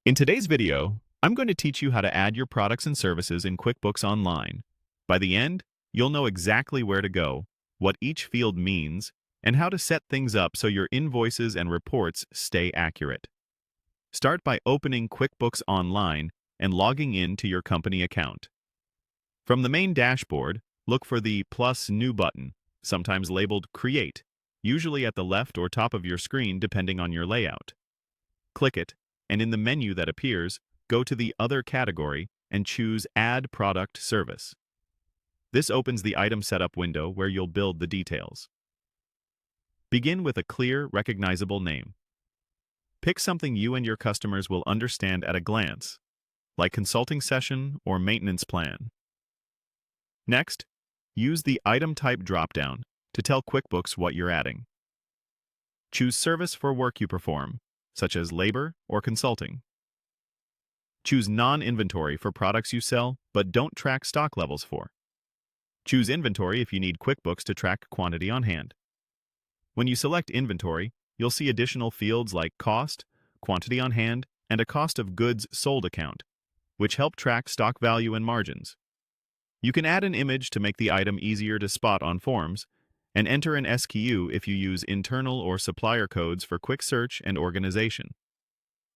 In today's video, I'm going to teach you how to add your products and services in QuickBooks Online. By the end, you'll know exactly where to go, what each field means, and how to set things up so your invoices and reports stay accurate. Start by opening QuickBooks Online and logging in to your company account. From the main dashboard, look for the plus New button, sometimes labeled Create, usually at the left or top of your screen depending on your layout. Click it, and in the menu that appears, go to the Other category and choose Add Product Service. This opens the Item Setup window where you'll build the details. Begin with a clear, recognizable name. Pick something you and your customers will understand at a glance, like consulting session or maintenance plan. Next, use the Item Type dropdown to tell QuickBooks what you're adding. Choose service for work you perform, such as labor or consulting. Choose non-inventory for products you sell but don't track stock levels for. Choose inventory if you need QuickBooks to track quantity on hand. When you select inventory, you'll see additional fields like cost, quantity on hand, and a cost of goods sold account, which help track stock value and margins. You can add an image to make the item easier to spot on forms, and enter an SKU if you use internal or supplier codes for quick search and organization.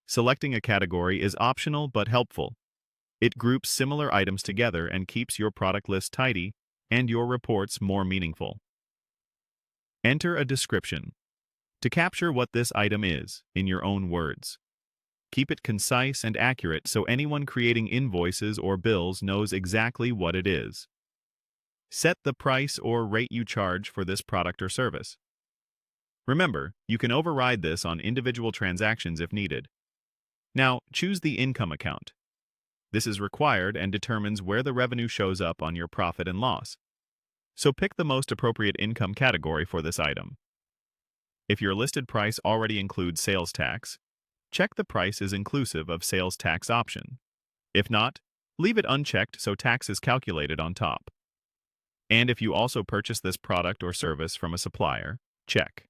Selecting a category is optional but helpful. It groups similar items together and keeps your product list tidy and your reports more meaningful. Enter a description to capture what this item is in your own words. Keep it concise and accurate so anyone creating invoices or bills knows exactly what it is. Set the price or rate you charge for this product or service. Remember, you can override this on individual transactions if needed. Now, choose the income account. This is required and determines where the revenue shows up on your profit and loss. So pick the most appropriate income category for this item. If your listed price already includes sales tax, check the price is inclusive of sales tax option. If not, leave it unchecked so tax is calculated on top. And if you also purchase this product or service from a supplier, check.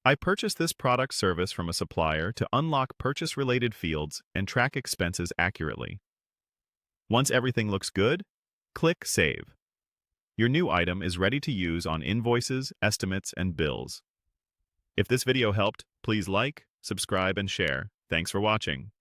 I purchased this product service from a supplier to unlock purchase-related fields and track expenses accurately. Once everything looks good, click Save. Your new item is ready to use on invoices, estimates, and bills. If this video helped, please like, subscribe, and share. Thanks for watching.